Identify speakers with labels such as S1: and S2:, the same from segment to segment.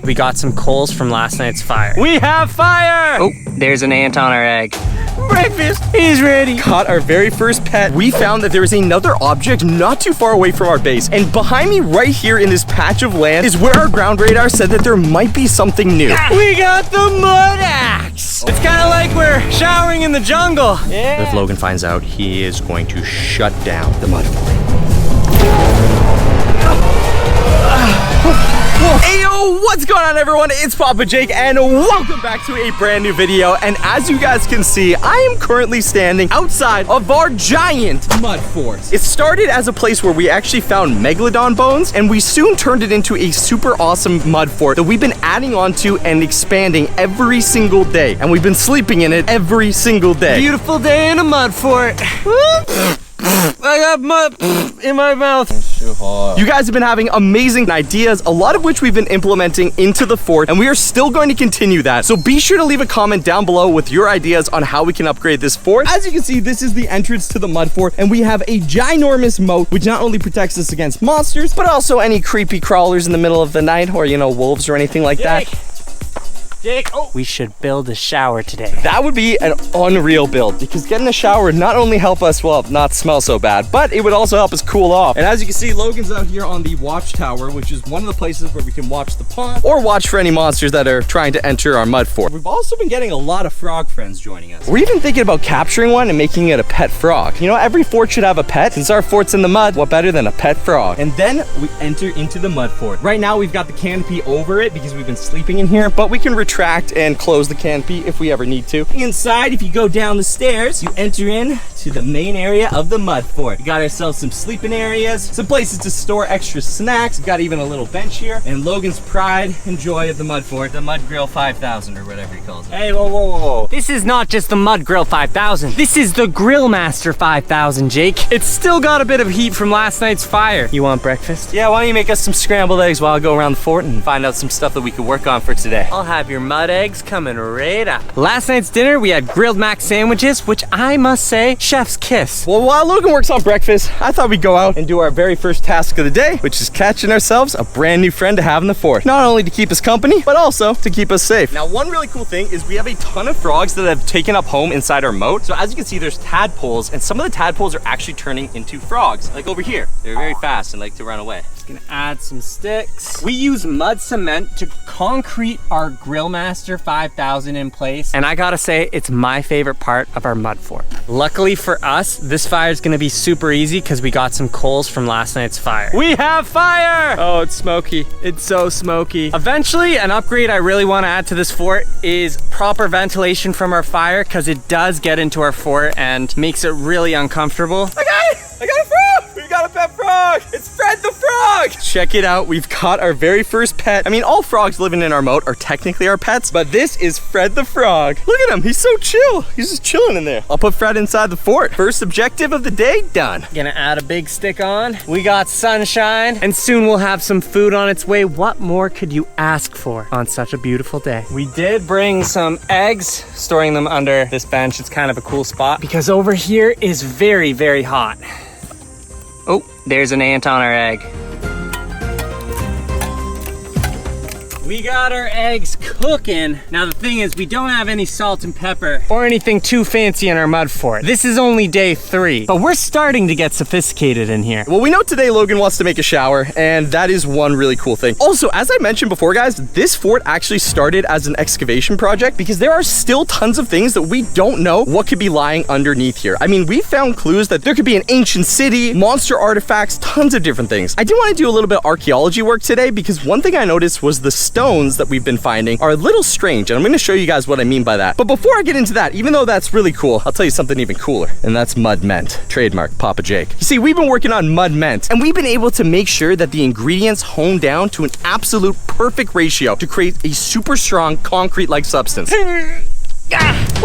S1: We got some coals from last night's fire. We have fire! Oh, there's an ant on our egg. Breakfast is ready.
S2: Caught our very first pet. We found that there is another object not too far away from our base. And behind me right here in this patch of land is where our ground radar said that there might be something new.
S1: We got the mud axe. It's kind of like we're showering in the jungle. Yeah.
S2: If Logan finds out, he is going to shut down the mud fort. Ayo, what's going on everyone? It's Papa Jake and welcome back to a brand new video. And as you guys can see, I am currently standing outside of our giant mud fort. It started as a place where we actually found megalodon bones, and we soon turned it into a super awesome mud fort that we've been adding on to and expanding every single day. And we've been sleeping in it every single day.
S1: Beautiful day in a mud fort. I got mud in my mouth.
S2: You guys have been having amazing ideas, a lot of which we've been implementing into the fort, and we are still going to continue that. So be sure to leave a comment down below with your ideas on how we can upgrade this fort. As you can see, this is the entrance to the mud fort, and we have a ginormous moat, which not only protects us against monsters, but also any creepy crawlers in the middle of the night, or, you know, wolves or anything like that.
S1: Jake, we should build a shower today.
S2: That would be an unreal build, because getting a shower would not only help us, well, not smell so bad, but it would also help us cool off. And as you can see, Logan's out here on the watchtower, which is one of the places where we can watch the pond or watch for any monsters that are trying to enter our mud fort. We've also been getting a lot of frog friends joining us. We're even thinking about capturing one and making it a pet frog. You know, every fort should have a pet. Since our fort's in the mud, what better than a pet frog? And then we enter into the mud fort. Right now, we've got the canopy over it because we've been sleeping in here, but we can retract and close the canopy if we ever need to. Inside, if you go down the stairs, you enter in to the main area of the mud fort. We got ourselves some sleeping areas, some places to store extra snacks. We've got even a little bench here, and Logan's pride and joy of the mud fort, the Mud Grill 5000 or whatever he calls it.
S1: Hey, whoa, whoa, whoa. This is not just the Mud Grill 5000. This is the Grill Master 5000, Jake. It's still got a bit of heat from last night's fire. You want breakfast?
S2: Yeah, why don't you make us some scrambled eggs while I go around the fort and find out some stuff that we could work on for today.
S1: I'll have your mud eggs coming right up. Last night's dinner, we had grilled mac sandwiches, which I must say, chef's kiss.
S2: Well, while Logan works on breakfast, I thought we'd go out and do our very first task of the day, which is catching ourselves a brand new friend to have in the fort. Not only to keep us company, but also to keep us safe. Now, one really cool thing is we have a ton of frogs that have taken up home inside our moat. So as you can see, there's tadpoles, and some of the tadpoles are actually turning into frogs. Like over here, they're very fast and like to run away.
S1: Gonna add some sticks. We use mud cement to concrete our Grill Master 5000 in place. And I gotta say, it's my favorite part of our mud fort. Luckily for us, this fire is gonna be super easy because we got some coals from last night's fire. We have fire! Oh, it's smoky. It's so smoky. Eventually, an upgrade I really wanna add to this fort is proper ventilation from our fire, because it does get into our fort and makes it really uncomfortable. I got it! I got a frog! We got a pet frog! It's Fred the frog! Check it out, we've caught our very first pet. I mean, all frogs living in our moat are technically our pets, but this is Fred the frog. Look at him, he's so chill. He's just chilling in there. I'll put Fred inside the fort. First objective of the day, done. Gonna add a big stick on. We got sunshine, and soon we'll have some food on its way. What more could you ask for on such a beautiful day? We did bring some eggs, storing them under this bench. It's kind of a cool spot because over here is very, very hot. Oh, there's an ant on our egg. We got our eggs cooking. Now the thing is, we don't have any salt and pepper or anything too fancy in our mud fort. This is only day 3, but we're starting to get sophisticated in here. Well, we know today Logan wants to make a shower, and that is one really cool thing. Also, as I mentioned before, guys, this fort actually started as an excavation project because there are still tons of things that we don't know what could be lying underneath here. I mean, we found clues that there could be an ancient city, monster artifacts, tons of different things. I do want to do a little bit of archaeology work today because one thing I noticed was the stones that we've been finding are a little strange, and I'm going to show you guys what I mean by that. But before I get into that, even though that's really cool, I'll tell you something even cooler, and that's mud mint. Trademark Papa Jake. You see, we've been working on mud mint, and we've been able to make sure that the ingredients hone down to an absolute perfect ratio to create a super strong concrete-like substance.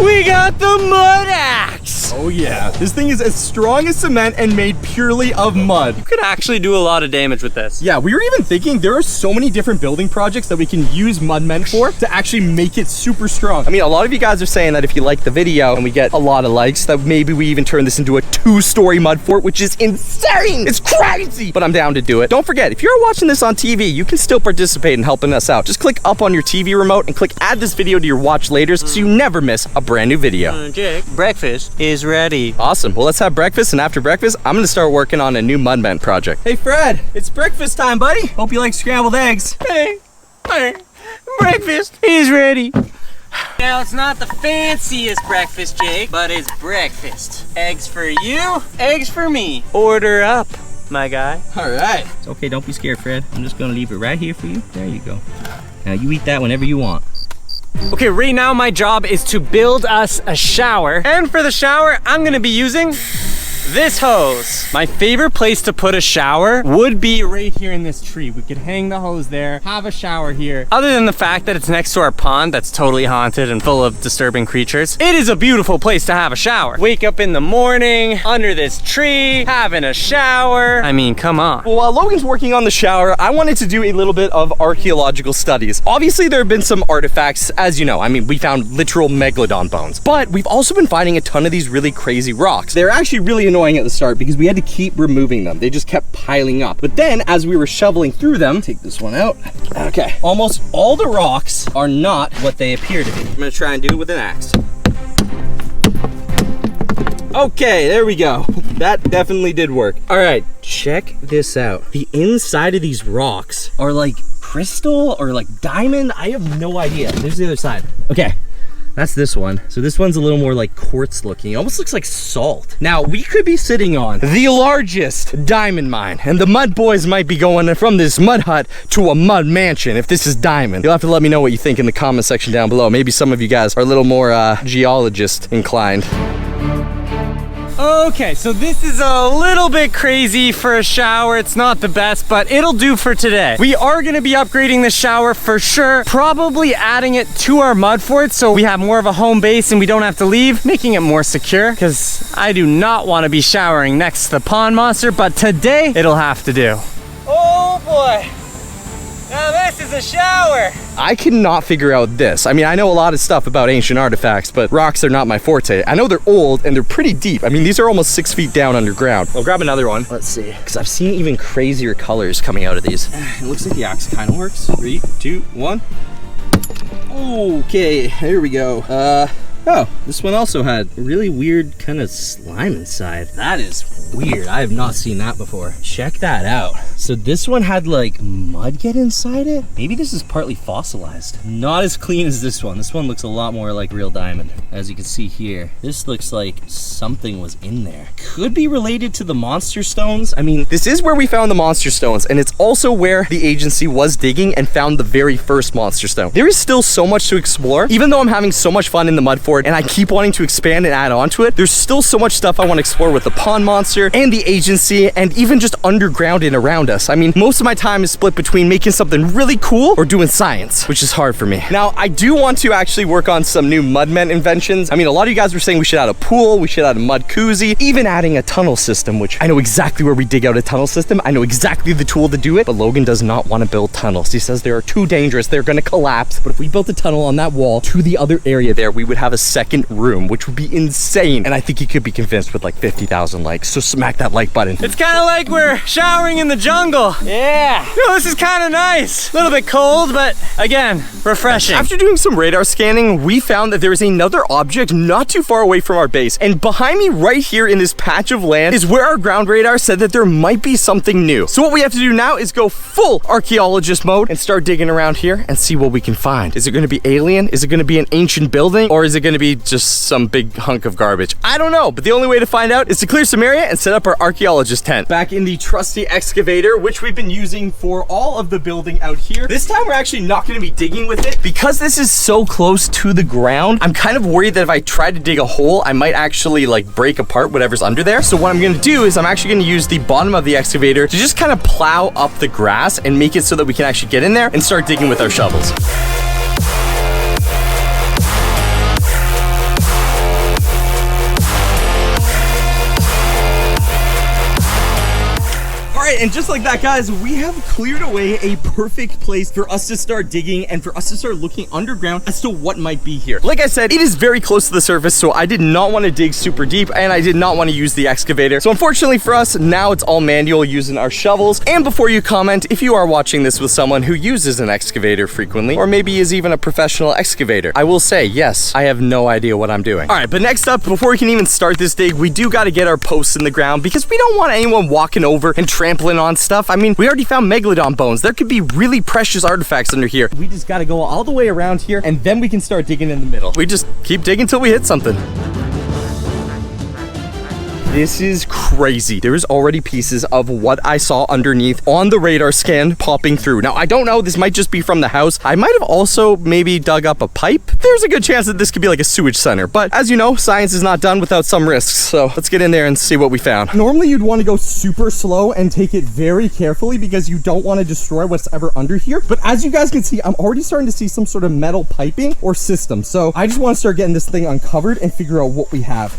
S1: We got the mud axe!
S2: Oh yeah, this thing is as strong as cement and made purely of mud.
S1: You could actually do a lot of damage with this.
S2: Yeah, we were even thinking there are so many different building projects that we can use mudmen for to actually make it super strong. I mean, a lot of you guys are saying that if you like the video and we get a lot of likes, that maybe we even turn this into a 2-story mud fort, which is insane. It's crazy, but I'm down to do it. Don't forget, if you're watching this on TV, you can still participate in helping us out. Just click up on your TV remote and click add this video to your watch laters so you never miss a brand new video.
S1: Jake, breakfast is ready.
S2: Awesome. Well, let's have breakfast, and after breakfast, I'm gonna start working on a new mudmen project. Hey, Fred, it's breakfast time, buddy. Hope you like scrambled eggs.
S1: Hey, breakfast is ready. Now, it's not the fanciest breakfast, Jake, but it's breakfast. Eggs for you, eggs for me. Order up, my guy.
S2: All right.
S3: It's okay, don't be scared, Fred. I'm just gonna leave it right here for you. There you go. Now you eat that whenever you want.
S1: Okay, right now my job is to build us a shower. And for the shower, I'm gonna be using this hose. My favorite place to put a shower would be right here in this tree. We could hang the hose there, have a shower here. Other than the fact that it's next to our pond that's totally haunted and full of disturbing creatures, it is a beautiful place to have a shower. Wake up in the morning, under this tree, having a shower. I mean, come on.
S2: Well, while Logan's working on the shower, I wanted to do a little bit of archaeological studies. Obviously, there have been some artifacts, as you know. I mean, we found literal megalodon bones, but we've also been finding a ton of these really crazy rocks. They're actually really annoying at the start because we had to keep removing them. They just kept piling up. But then as we were shoveling through them, take this one out. Okay, almost all the rocks are not what they appear to be. I'm gonna try and do it with an axe. Okay, there we go. That definitely did work. All right, check this out. The inside of these rocks are like crystal or like diamond. I have no idea. There's the other side. Okay. That's this one. So this one's a little more like quartz looking. It almost looks like salt. Now, we could be sitting on the largest diamond mine, and the mud boys might be going from this mud hut to a mud mansion if this is diamond. You'll have to let me know what you think in the comment section down below. Maybe some of you guys are a little more geologist inclined.
S1: Okay, so this is a little bit crazy for a shower. It's not the best, but it'll do for today. We are gonna be upgrading the shower for sure, probably adding it to our mud fort so we have more of a home base and we don't have to leave, making it more secure, because I do not want to be showering next to the pond monster, but today it'll have to do. Oh boy. Now this is a shower.
S2: I cannot figure out this. I mean, I know a lot of stuff about ancient artifacts, but rocks are not my forte. I know they're old and they're pretty deep. I mean, these are almost 6 feet down underground. I'll grab another one. Let's see, because I've seen even crazier colors coming out of these. It looks like the axe kind of works. 3, 2, 1. Okay, there we go. Oh, this one also had really weird kind of slime inside. That is weird. I have not seen that before. Check that out. So this one had like mud get inside it? Maybe this is partly fossilized. Not as clean as this one. This one looks a lot more like real diamond. As you can see here, this looks like something was in there. Could be related to the monster stones. I mean, this is where we found the monster stones, and it's also where the agency was digging and found the very first monster stone. There is still so much to explore. Even though I'm having so much fun in the mud fort and I keep wanting to expand and add on to it, there's still so much stuff I want to explore with the pond monster and the agency and even just underground and around us. I mean, most of my time is split between making something really cool or doing science, which is hard for me. Now, I do want to actually work on some new mudmen inventions. I mean, a lot of you guys were saying we should add a pool, we should add a mud koozie, even adding a tunnel system, which I know exactly where we dig out a tunnel system. I know exactly the tool to do it, but Logan does not want to build tunnels. He says they are too dangerous, they're going to collapse. But if we built a tunnel on that wall to the other area there, we would have a second room, which would be insane. And I think he could be convinced with like 50,000 likes. So smack that like button.
S1: It's kind of like we're showering in the jungle. Yeah. You know, this is kind of nice. A little bit cold, but again, refreshing.
S2: After doing some radar scanning, we found that there is another object not too far away from our base. And behind me right here in this patch of land is where our ground radar said that there might be something new. So what we have to do now is go full archaeologist mode and start digging around here and see what we can find. Is it going to be alien? Is it going to be an ancient building? Or is it going to be just some big hunk of garbage? I don't know, but the only way to find out is to clear some area and set up our archaeologist tent. Back in the trusty excavator, which we've been using for all of the building out here. This time we're actually not going to be digging with it. Because this is so close to the ground, I'm kind of worried that if I try to dig a hole, I might actually like break apart whatever's under there. So what I'm going to do is I'm actually going to use the bottom of the excavator to just kind of plow up the grass and make it so that we can actually get in there and start digging with our shovels. right, and just like that, guys, we have cleared away a perfect place for us to start digging and for us to start looking underground as to what might be here. Like I said, it is very close to the surface, so I did not want to dig super deep, and I did not want to use the excavator. So unfortunately for us, now it's all manual using our shovels. And before you comment, if you are watching this with someone who uses an excavator frequently, or maybe is even a professional excavator, I will say, yes, I have no idea what I'm doing. All right, but next up, before we can even start this dig, we do got to get our posts in the ground because we don't want anyone walking over and trampling on stuff. I mean, we already found megalodon bones. There could be really precious artifacts under here. We just got to go all the way around here, and then we can start digging in the middle. We just keep digging till we hit something. This is crazy. There's already pieces of what I saw underneath on the radar scan popping through. Now, I don't know. This might just be from the house. I might have also maybe dug up a pipe. There's a good chance that this could be like a sewage center. But as you know, science is not done without some risks. So let's get in there and see what we found. Normally, you'd want to go super slow and take it very carefully because you don't want to destroy what's ever under here. But as you guys can see, I'm already starting to see some sort of metal piping or system. So I just want to start getting this thing uncovered and figure out what we have.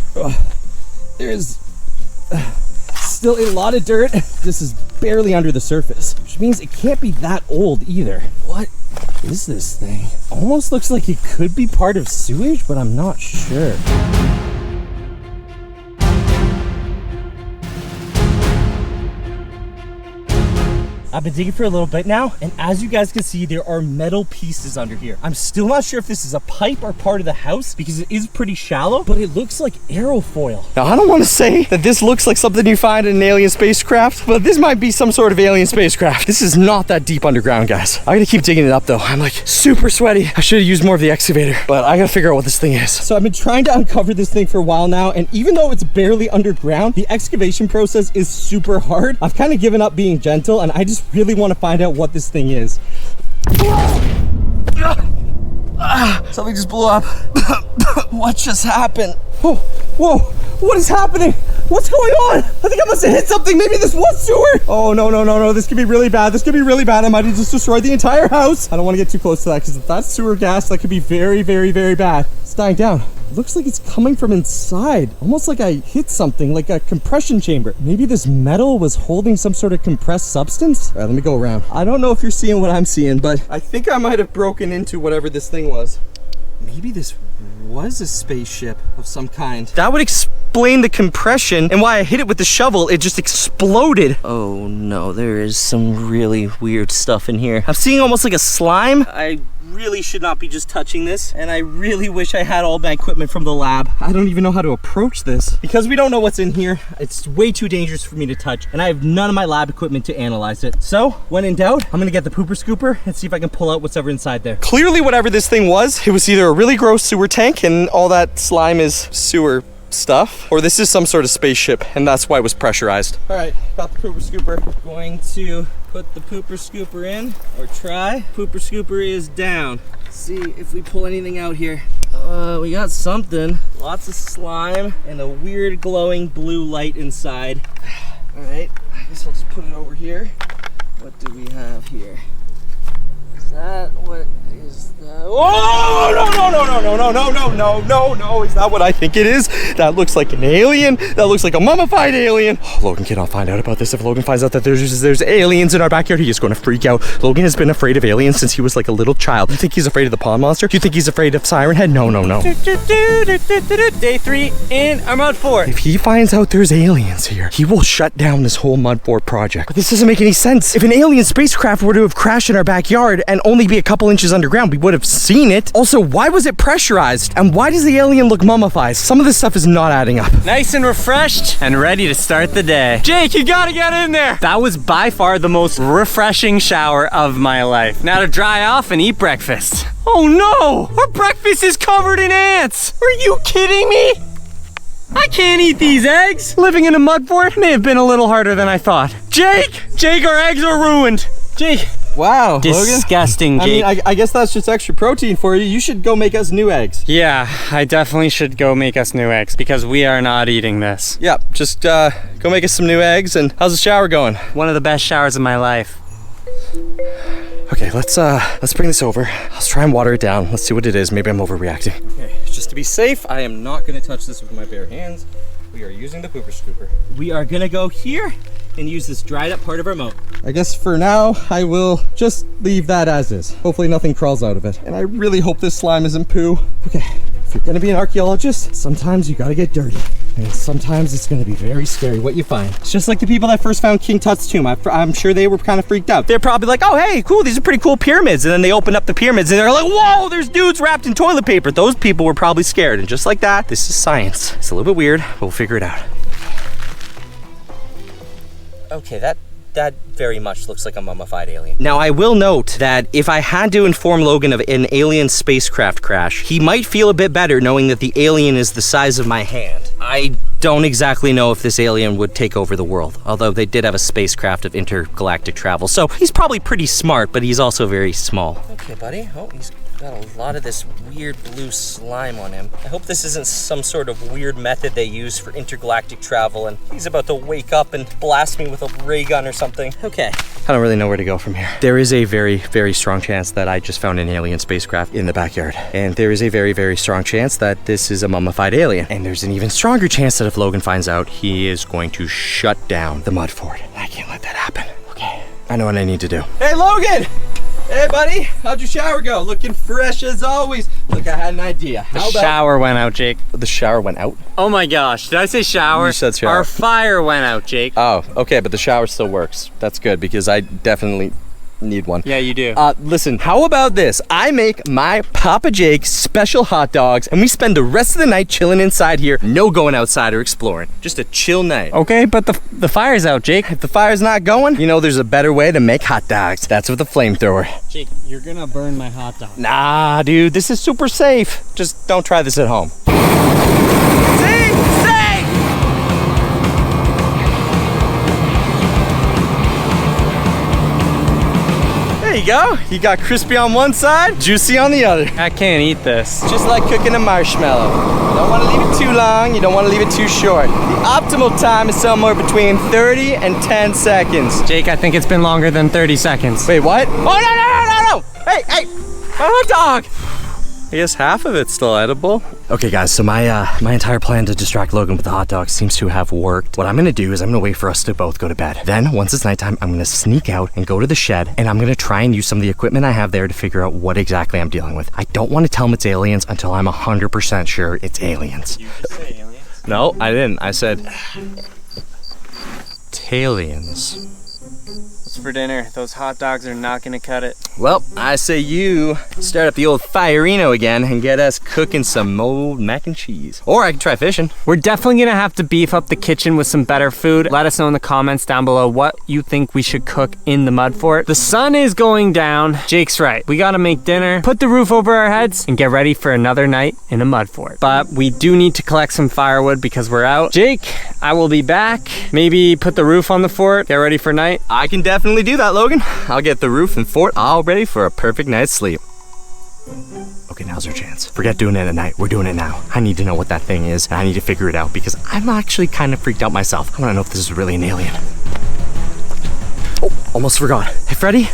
S2: There's still a lot of dirt. This is barely under the surface, which means it can't be that old either. What is this thing? Almost looks like it could be part of sewage, but I'm not sure. I've been digging for a little bit now, and as you guys can see, there are metal pieces under here. I'm still not sure if this is a pipe or part of the house because it is pretty shallow, but it looks like aerofoil. Now, I don't want to say that this looks like something you find in an alien spacecraft, but this might be some sort of alien spacecraft. This is not that deep underground, guys. I gotta keep digging it up though. I'm like super sweaty. I should have used more of the excavator, but I gotta figure out what this thing is. So I've been trying to uncover this thing for a while now, and even though it's barely underground, the excavation process is super hard. I've kind of given up being gentle, and I just really want to find out what this thing is. Something just blew up. What just happened? Oh, whoa, what is happening? What's going on? I think I must have hit something. Maybe this was sewer. Oh, no. This could be really bad. This could be really bad. I might have just destroyed the entire house. I don't want to get too close to that because if that's sewer gas, that could be very, very, very bad. It's dying down. It looks like it's coming from inside. Almost like I hit something, like a compression chamber. Maybe this metal was holding some sort of compressed substance. All right, let me go around. I don't know if you're seeing what I'm seeing, but I think I might have broken into whatever this thing was. Maybe this was a spaceship of some kind. That would explain the compression and why I hit it with the shovel. It just exploded. Oh no, there is some really weird stuff in here. I'm seeing almost like a slime. I really should not be just touching this, and I really wish I had all my equipment from the lab. I don't even know how to approach this because we don't know what's in here. It's way too dangerous for me to touch, and I have none of my lab equipment to analyze it. So when in doubt, I'm gonna get the pooper scooper and see if I can pull out what's ever inside there. Clearly whatever this thing was, it was either a really gross sewer tank and all that slime is sewer stuff, or this is some sort of spaceship and that's why it was pressurized. All right, got the pooper scooper. Going to put the pooper scooper in, or try. Pooper scooper is down. Let's see if we pull anything out here. We got something. Lots of slime and a weird glowing blue light inside. All right, I guess I'll just put it over here. What do we have here? Is that what is that? Oh, no, is that what I think it is? That looks like an alien. That looks like a mummified alien. Oh, Logan cannot find out about this. If Logan finds out that there's aliens in our backyard, he is going to freak out. Logan has been afraid of aliens since he was like a little child. Do you think he's afraid of the pond monster? Do you think he's afraid of Siren Head? No. Day 3 in our mud fort. If he finds out there's aliens here, he will shut down this whole mud fort project. But this doesn't make any sense. If an alien spacecraft were to have crashed in our backyard and only be a couple inches underground, we would have seen it. Also, why was it pressurized? And why does the alien look mummified? Some of this stuff is not adding up. Nice and refreshed and ready to start the day. Jake, you gotta get in there. That was by far the most refreshing shower of my life. Now to dry off and eat breakfast. Oh no, our breakfast is covered in ants. Are you kidding me? I can't eat these eggs. Living in a mud fort may have been a little harder than I thought. Jake, our eggs are ruined. Jake. Wow, disgusting, Logan. Jake. I mean, I guess that's just extra protein for you. You should go make us new eggs. Yeah, I definitely should go make us new eggs because we are not eating this. Yeah, just go make us some new eggs. And how's the shower going? One of the best showers of my life. Okay, let's bring this over. Let's try and water it down. Let's see what it is. Maybe I'm overreacting. Okay, just to be safe, I am not gonna touch this with my bare hands. We are using the pooper scooper. We are gonna go here
S3: and use this dried up part of our moat.
S2: I guess for now, I will just leave that as is. Hopefully nothing crawls out of it. And I really hope this slime isn't poo. Okay, if you're gonna be an archaeologist, sometimes you gotta get dirty. And sometimes it's gonna be very scary what you find. It's just like the people that first found King Tut's tomb. I'm sure they were kind of freaked out. They're probably like, oh, hey, cool, these are pretty cool pyramids. And then they open up the pyramids and they're like, whoa, there's dudes wrapped in toilet paper. Those people were probably scared. And just like that, this is science. It's a little bit weird, but we'll figure it out. Okay, that very much looks like a mummified alien. Now, I will note that if I had to inform Logan of an alien spacecraft crash, he might feel a bit better knowing that the alien is the size of my hand. I don't exactly know if this alien would take over the world, although they did have a spacecraft of intergalactic travel, so he's probably pretty smart, but he's also very small. Okay, buddy. Oh, he's got a lot of this weird blue slime on him. I hope this isn't some sort of weird method they use for intergalactic travel and he's about to wake up and blast me with a ray gun or something. Okay. I don't really know where to go from here. There is a very, very strong chance that I just found an alien spacecraft in the backyard. And there is a very, very strong chance that this is a mummified alien. And there's an even stronger chance that if Logan finds out, he is going to shut down the mud fort. I can't let that happen. Okay. I know what I need to do. Hey, Logan! Hey, buddy, how'd your shower go? Looking fresh as always. Look, I had an idea.
S1: The shower went out, Jake.
S2: The shower went out?
S1: Oh my gosh, did I say shower?
S2: You said shower.
S1: Our fire went out, Jake.
S2: Oh, okay, but the shower still works. That's good because I definitely need one.
S1: Yeah, you do.
S2: Listen, how about this? I make my Papa Jake special hot dogs and we spend the rest of the night chilling inside here. No going outside or exploring. Just a chill night.
S1: Okay, but the fire's out, Jake.
S2: If the fire's not going, you know there's a better way to make hot dogs. That's with a flamethrower.
S1: Jake, you're gonna burn my hot dog.
S2: Nah, dude, this is super safe. Just don't try this at home. There you go. You got crispy on one side, juicy on the other.
S1: I can't eat this.
S2: Just like cooking a marshmallow. You don't want to leave it too long, you don't want to leave it too short. The optimal time is somewhere between 30 and 10 seconds.
S1: Jake, I think it's been longer than 30 seconds.
S2: Wait, what? Oh, no. Hey, my hot dog. I guess half of it's still edible. Okay guys, so my entire plan to distract Logan with the hot dog seems to have worked. What I'm gonna do is I'm gonna wait for us to both go to bed. Then once it's nighttime, I'm gonna sneak out and go to the shed and I'm gonna try and use some of the equipment I have there to figure out what exactly I'm dealing with. I don't wanna tell him it's aliens until I'm 100% sure it's aliens.
S1: You just say aliens?
S2: No, I didn't. I said aliens.
S1: What's for dinner? Those hot dogs are not gonna cut it.
S2: Well, I say you start up the old Fireino again and get us cooking some old mac and cheese. Or I can try fishing.
S1: We're definitely gonna have to beef up the kitchen with some better food. Let us know in the comments down below what you think we should cook in the mud fort. The sun is going down. Jake's right. We gotta make dinner, put the roof over our heads, and get ready for another night in a mud fort. But we do need to collect some firewood because we're out. Jake, I will be back. Maybe put the roof on the fort, get ready for night.
S2: I can definitely do that, Logan. I'll get the roof and fort all ready for a perfect night's sleep. Okay, now's our chance. Forget doing it at night. We're doing it now. I need to know what that thing is, and I need to figure it out because I'm actually kind of freaked out myself. I want to know if this is really an alien. Oh, almost forgot. Hey, Freddy.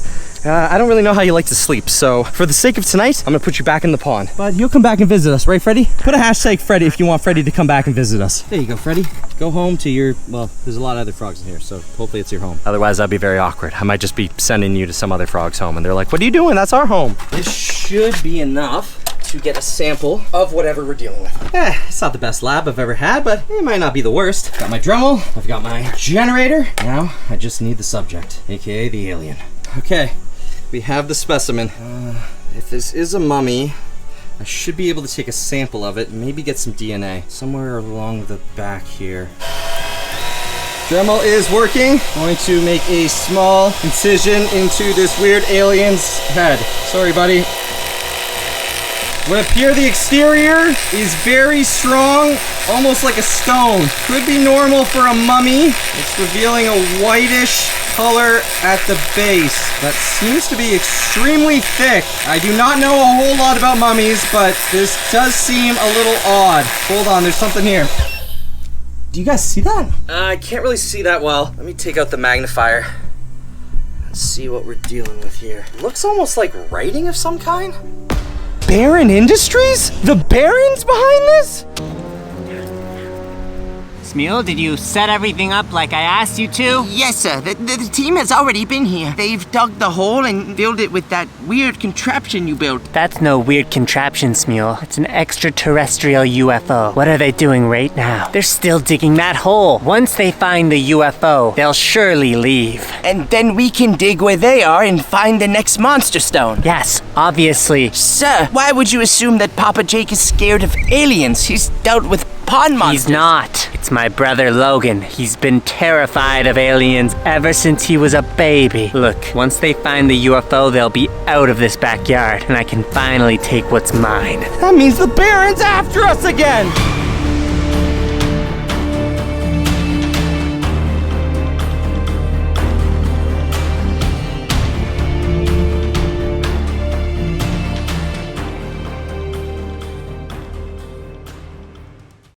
S2: I don't really know how you like to sleep, so for the sake of tonight, I'm gonna put you back in the pond. But you'll come back and visit us, right, Freddy? Put a hashtag Freddy if you want Freddy to come back and visit us. There you go, Freddy. Go home to your, well, there's a lot of other frogs in here, so hopefully it's your home. Otherwise, that'd be very awkward. I might just be sending you to some other frog's home, and they're like, what are you doing? That's our home. This should be enough to get a sample of whatever we're dealing with. It's not the best lab I've ever had, but it might not be the worst. Got my Dremel, I've got my generator. Now, I just need the subject, AKA the alien. Okay. We have the specimen. If this is a mummy, I should be able to take a sample of it and maybe get some DNA somewhere along the back here. Dremel is working. I'm going to make a small incision into this weird alien's head. Sorry, buddy. What appear the exterior is very strong, almost like a stone. Could be normal for a mummy. It's revealing a whitish color at the base that seems to be extremely thick. I do not know a whole lot about mummies, but this does seem a little odd. Hold on, there's something here. Do you guys see that? I can't really see that well. Let me take out the magnifier and see what we're dealing with here. Looks almost like writing of some kind. Baron Industries? The Baron's behind this?
S1: Smule, did you set everything up like I asked you to?
S4: Yes, sir. The team has already been here. They've dug the hole and filled it with that weird contraption you built.
S1: That's no weird contraption, Smule. It's an extraterrestrial UFO. What are they doing right now? They're still digging that hole. Once they find the UFO, they'll surely leave.
S4: And then we can dig where they are and find the next monster stone.
S1: Yes, obviously.
S4: Sir, why would you assume that Papa Jake is scared of aliens? He's dealt with pond monsters.
S1: He's not. It's my brother Logan. He's been terrified of aliens ever since he was a baby. Look, once they find the UFO, they'll be out of this backyard, and I can finally take what's mine.
S2: That means the Baron's after us again.